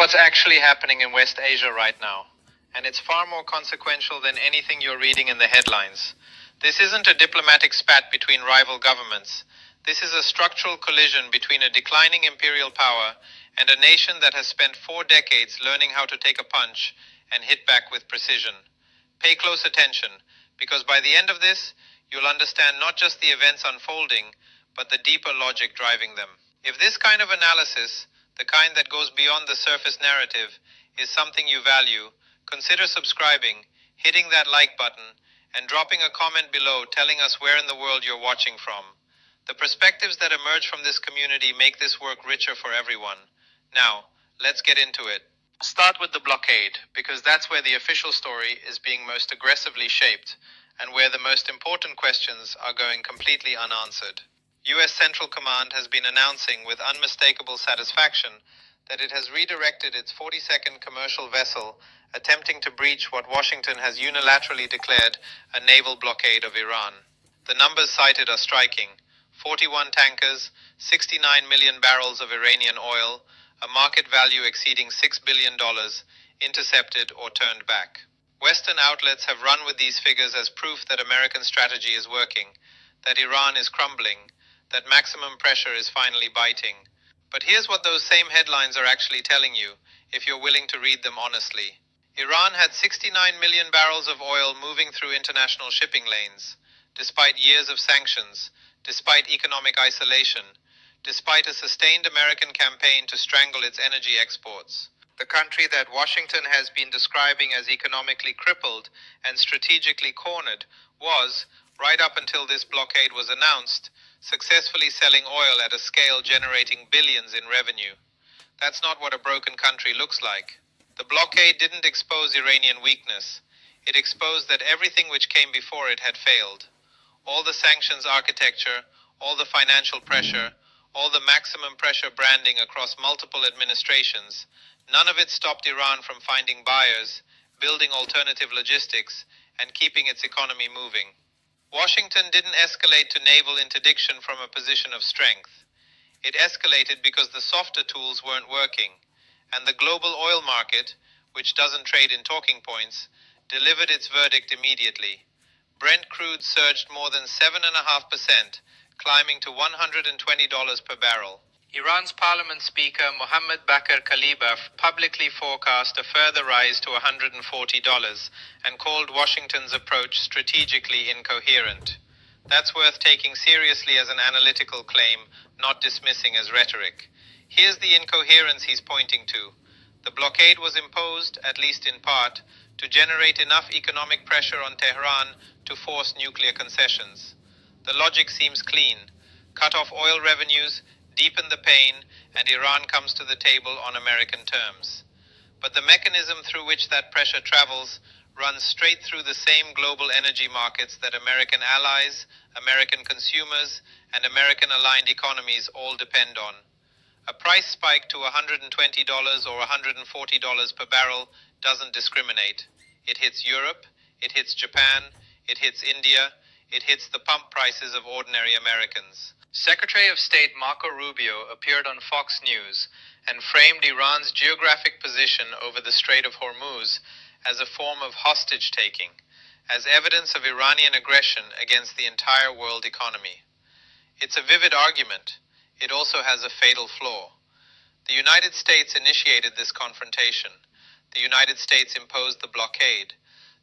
what's actually happening in West Asia right now, and it's far more consequential than anything you're reading in the headlines. This isn't a diplomatic spat between rival governments. This is a structural collision between a declining imperial power and a nation that has spent 4 decades learning how to take a punch and hit back with precision. Pay close attention, because by the end of this, you'll understand not just the events unfolding, but the deeper logic driving them. If this kind of analysis, the kind that goes beyond the surface narrative, is something you value, consider subscribing, hitting that like button, and dropping a comment below telling us where in the world you're watching from. The perspectives that emerge from this community make this work richer for everyone. Now, let's get into it. Start with the blockade, because that's where the official story is being most aggressively shaped, and where the most important questions are going completely unanswered. U.S. Central Command has been announcing with unmistakable satisfaction that it has redirected its 42nd commercial vessel attempting to breach what Washington has unilaterally declared a naval blockade of Iran. The numbers cited are striking: 41 tankers, 69 million barrels of Iranian oil, a market value exceeding $6 billion, intercepted or turned back. Western outlets have run with these figures as proof that American strategy is working, that Iran is crumbling, that maximum pressure is finally biting. But here's what those same headlines are actually telling you, if you're willing to read them honestly. Iran had 69 million barrels of oil moving through international shipping lanes, despite years of sanctions, despite economic isolation, despite a sustained American campaign to strangle its energy exports. The country that Washington has been describing as economically crippled and strategically cornered was, right up until this blockade was announced, successfully selling oil at a scale generating billions in revenue. That's not what a broken country looks like. The blockade didn't expose Iranian weakness. It exposed that everything which came before it had failed. All the sanctions architecture, all the financial pressure, all the maximum pressure branding across multiple administrations, none of it stopped Iran from finding buyers, building alternative logistics, and keeping its economy moving. Washington didn't escalate to naval interdiction from a position of strength. It escalated because the softer tools weren't working, and the global oil market, which doesn't trade in talking points, delivered its verdict immediately. Brent crude surged more than 7.5%, climbing to $120 per barrel. Iran's parliament speaker Mohammad Kalibaf publicly forecast a further rise to $140 and called Washington's approach strategically incoherent. That's worth taking seriously as an analytical claim, not dismissing as rhetoric. Here's the incoherence he's pointing to. The blockade was imposed, at least in part, to generate enough economic pressure on Tehran to force nuclear concessions. The logic seems clean. Cut off oil revenues, deepen the pain, and Iran comes to the table on American terms. But the mechanism through which that pressure travels runs straight through the same global energy markets that American allies, American consumers, and American-aligned economies all depend on. A price spike to $120 or $140 per barrel doesn't discriminate. It hits Europe, it hits Japan, it hits India, it hits the pump prices of ordinary Americans. Secretary of State Marco Rubio appeared on Fox News and framed Iran's geographic position over the Strait of Hormuz as a form of hostage-taking, as evidence of Iranian aggression against the entire world economy. It's a vivid argument. It also has a fatal flaw. The United States initiated this confrontation. The United States imposed the blockade.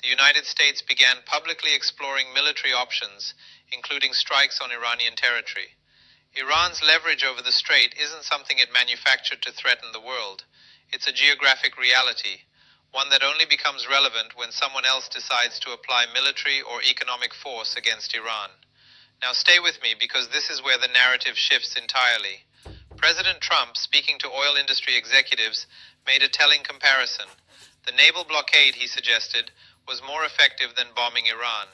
The United States began publicly exploring military options, including strikes on Iranian territory. Iran's leverage over the strait isn't something it manufactured to threaten the world. It's a geographic reality, one that only becomes relevant when someone else decides to apply military or economic force against Iran. Now stay with me, because this is where the narrative shifts entirely. President Trump, speaking to oil industry executives, made a telling comparison. The naval blockade, he suggested, was more effective than bombing Iran.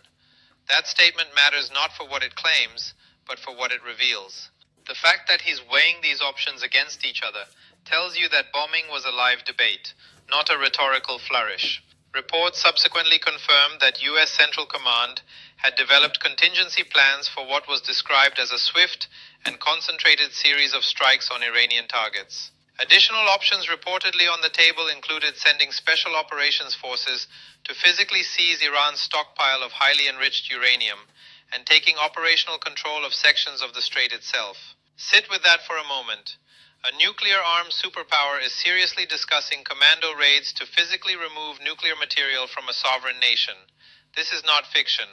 That statement matters not for what it claims, but for what it reveals. The fact that he's weighing these options against each other tells you that bombing was a live debate, not a rhetorical flourish. Reports subsequently confirmed that U.S. Central Command had developed contingency plans for what was described as a swift and concentrated series of strikes on Iranian targets. Additional options reportedly on the table included sending special operations forces to physically seize Iran's stockpile of highly enriched uranium and taking operational control of sections of the strait itself. Sit with that for a moment. A nuclear-armed superpower is seriously discussing commando raids to physically remove nuclear material from a sovereign nation. This is not fiction.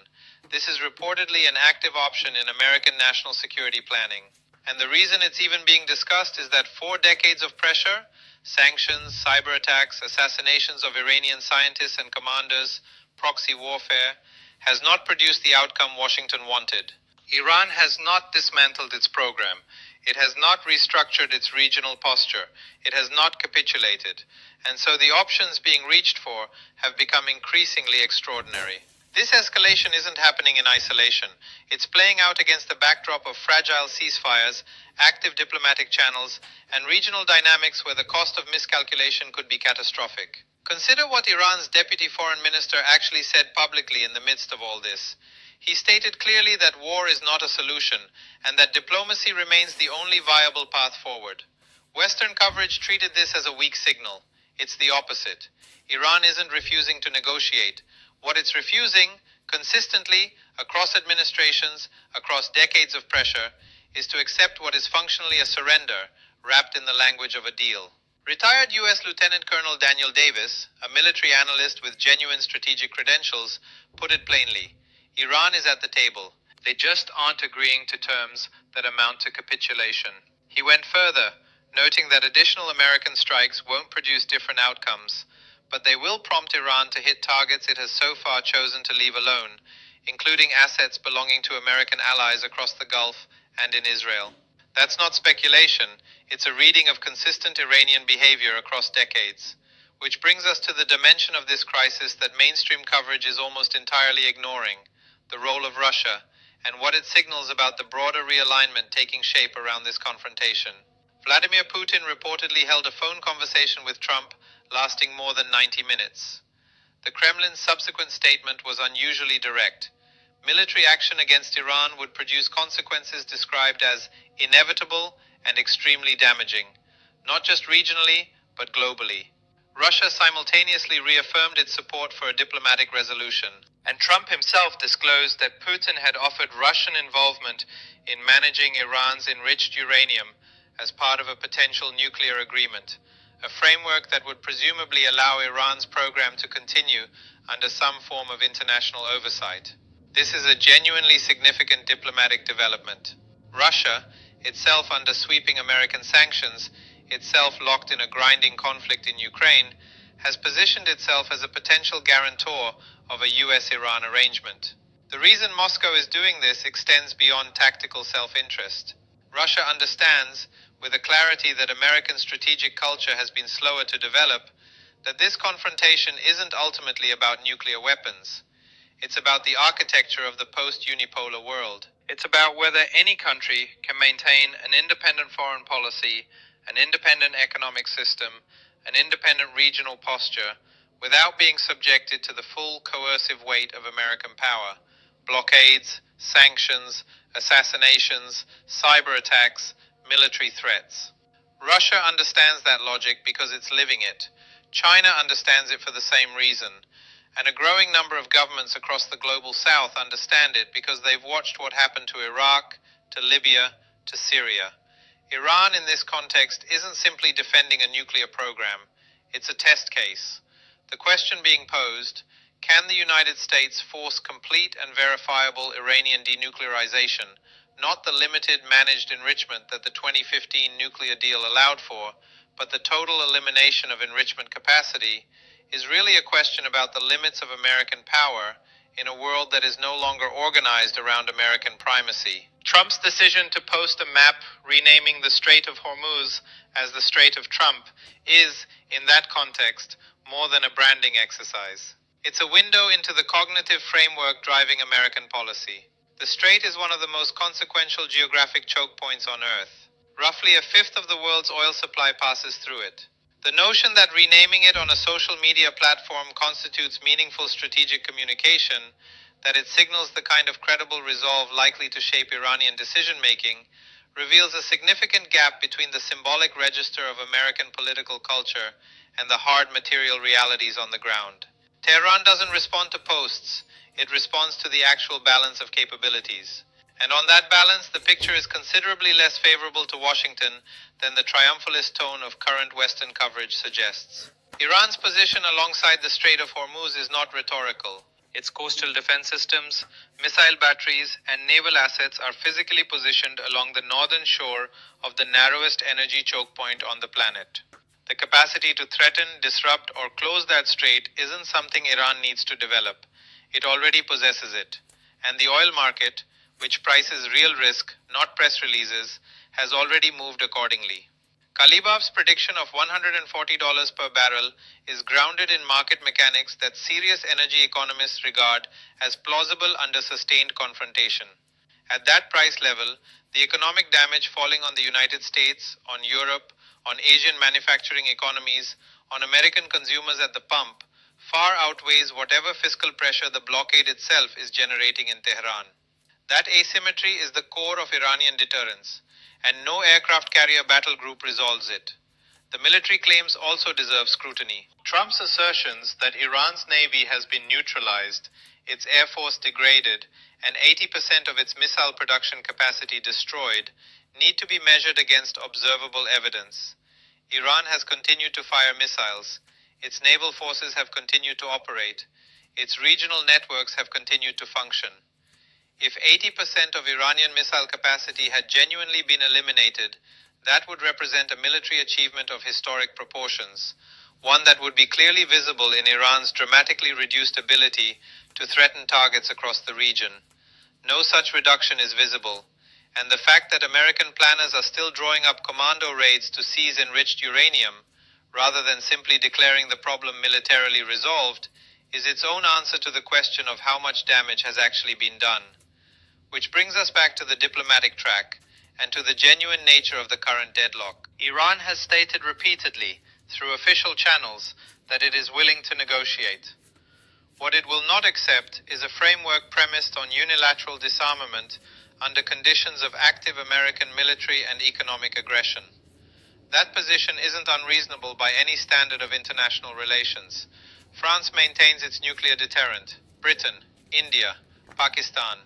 This is reportedly an active option in American national security planning. And the reason it's even being discussed is that 4 decades of pressure, sanctions, cyber attacks, assassinations of Iranian scientists and commanders, proxy warfare, has not produced the outcome Washington wanted. Iran has not dismantled its program. It has not restructured its regional posture. It has not capitulated. And so the options being reached for have become increasingly extraordinary. This escalation isn't happening in isolation. It's playing out against the backdrop of fragile ceasefires, active diplomatic channels, and regional dynamics where the cost of miscalculation could be catastrophic. Consider what Iran's deputy foreign minister actually said publicly in the midst of all this. He stated clearly that war is not a solution and that diplomacy remains the only viable path forward. Western coverage treated this as a weak signal. It's the opposite. Iran isn't refusing to negotiate. What it's refusing, consistently, across administrations, across decades of pressure, is to accept what is functionally a surrender, wrapped in the language of a deal. Retired U.S. Lieutenant Colonel Daniel Davis, a military analyst with genuine strategic credentials, put it plainly. Iran is at the table. They just aren't agreeing to terms that amount to capitulation. He went further, noting that additional American strikes won't produce different outcomes, but they will prompt Iran to hit targets it has so far chosen to leave alone, including assets belonging to American allies across the Gulf and in Israel. That's not speculation, it's a reading of consistent Iranian behavior across decades. Which brings us to the dimension of this crisis that mainstream coverage is almost entirely ignoring: the role of Russia, and what it signals about the broader realignment taking shape around this confrontation. Vladimir Putin reportedly held a phone conversation with Trump lasting more than 90 minutes. The Kremlin's subsequent statement was unusually direct. Military action against Iran would produce consequences described as inevitable and extremely damaging, not just regionally, but globally. Russia simultaneously reaffirmed its support for a diplomatic resolution, and Trump himself disclosed that Putin had offered Russian involvement in managing Iran's enriched uranium as part of a potential nuclear agreement, a framework that would presumably allow Iran's program to continue under some form of international oversight. This is a genuinely significant diplomatic development. Russia, itself under sweeping American sanctions, itself locked in a grinding conflict in Ukraine, has positioned itself as a potential guarantor of a US-Iran arrangement. The reason Moscow is doing this extends beyond tactical self-interest. Russia understands, with a clarity that American strategic culture has been slower to develop, that this confrontation isn't ultimately about nuclear weapons. It's about the architecture of the post-unipolar world. It's about whether any country can maintain an independent foreign policy, an independent economic system, an independent regional posture, without being subjected to the full coercive weight of American power: blockades, sanctions, assassinations, cyber attacks, military threats. Russia understands that logic because it's living it. China understands it for the same reason. And a growing number of governments across the global south understand it because they've watched what happened to Iraq, to Libya, to Syria. Iran in this context isn't simply defending a nuclear program, it's a test case. The question being posed: can the United States force complete and verifiable Iranian denuclearization, not the limited managed enrichment that the 2015 nuclear deal allowed for, but the total elimination of enrichment capacity, is really a question about the limits of American power in a world that is no longer organized around American primacy. Trump's decision to post a map renaming the Strait of Hormuz as the Strait of Trump is, in that context, more than a branding exercise. It's a window into the cognitive framework driving American policy. The strait is one of the most consequential geographic choke points on Earth. Roughly a fifth of the world's oil supply passes through it. The notion that renaming it on a social media platform constitutes meaningful strategic communication, that it signals the kind of credible resolve likely to shape Iranian decision-making, reveals a significant gap between the symbolic register of American political culture and the hard material realities on the ground. Tehran doesn't respond to posts, it responds to the actual balance of capabilities. And on that balance, the picture is considerably less favorable to Washington than the triumphalist tone of current Western coverage suggests. Iran's position alongside the Strait of Hormuz is not rhetorical. Its coastal defense systems, missile batteries, and naval assets are physically positioned along the northern shore of the narrowest energy choke point on the planet. The capacity to threaten, disrupt, or close that strait isn't something Iran needs to develop. It already possesses it. And the oil market, which prices real risk, not press releases, has already moved accordingly. Kalibaf's prediction of $140 per barrel is grounded in market mechanics that serious energy economists regard as plausible under sustained confrontation. At that price level, the economic damage falling on the United States, on Europe, on Asian manufacturing economies, on American consumers at the pump, far outweighs whatever fiscal pressure the blockade itself is generating in Tehran. That asymmetry is the core of Iranian deterrence, and no aircraft carrier battle group resolves it. The military claims also deserve scrutiny. Trump's assertions that Iran's navy has been neutralized, its air force degraded, and 80% of its missile production capacity destroyed need to be measured against observable evidence. Iran has continued to fire missiles, its naval forces have continued to operate, its regional networks have continued to function. If 80% of Iranian missile capacity had genuinely been eliminated, that would represent a military achievement of historic proportions, one that would be clearly visible in Iran's dramatically reduced ability to threaten targets across the region. No such reduction is visible, and the fact that American planners are still drawing up commando raids to seize enriched uranium, rather than simply declaring the problem militarily resolved, is its own answer to the question of how much damage has actually been done. Which brings us back to the diplomatic track and to the genuine nature of the current deadlock. Iran has stated repeatedly, through official channels, that it is willing to negotiate. What it will not accept is a framework premised on unilateral disarmament under conditions of active American military and economic aggression. That position isn't unreasonable by any standard of international relations. France maintains its nuclear deterrent. Britain, India, Pakistan.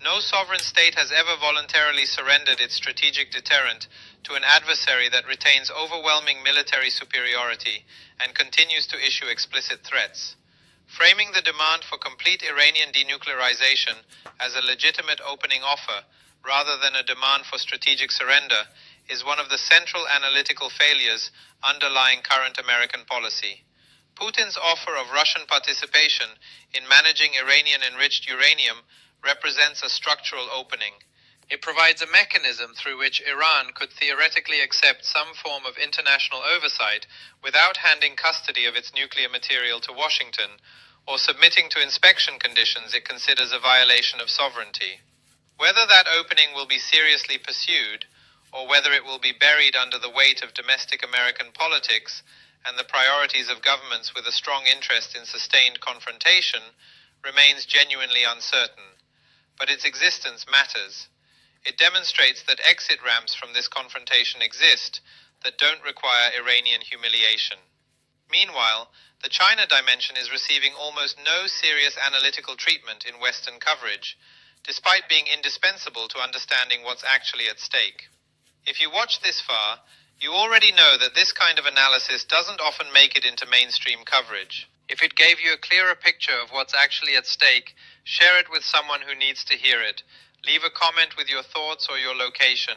No sovereign state has ever voluntarily surrendered its strategic deterrent to an adversary that retains overwhelming military superiority and continues to issue explicit threats. Framing the demand for complete Iranian denuclearization as a legitimate opening offer, rather than a demand for strategic surrender, is one of the central analytical failures underlying current American policy. Putin's offer of Russian participation in managing Iranian-enriched uranium represents a structural opening. It provides a mechanism through which Iran could theoretically accept some form of international oversight without handing custody of its nuclear material to Washington or submitting to inspection conditions it considers a violation of sovereignty. Whether that opening will be seriously pursued, or whether it will be buried under the weight of domestic American politics and the priorities of governments with a strong interest in sustained confrontation, remains genuinely uncertain. But its existence matters. It demonstrates that exit ramps from this confrontation exist that don't require Iranian humiliation. Meanwhile, the China dimension is receiving almost no serious analytical treatment in Western coverage, despite being indispensable to understanding what's actually at stake. If you watch this far, you already know that this kind of analysis doesn't often make it into mainstream coverage. If it gave you a clearer picture of what's actually at stake, share it with someone who needs to hear it. Leave a comment with your thoughts or your location,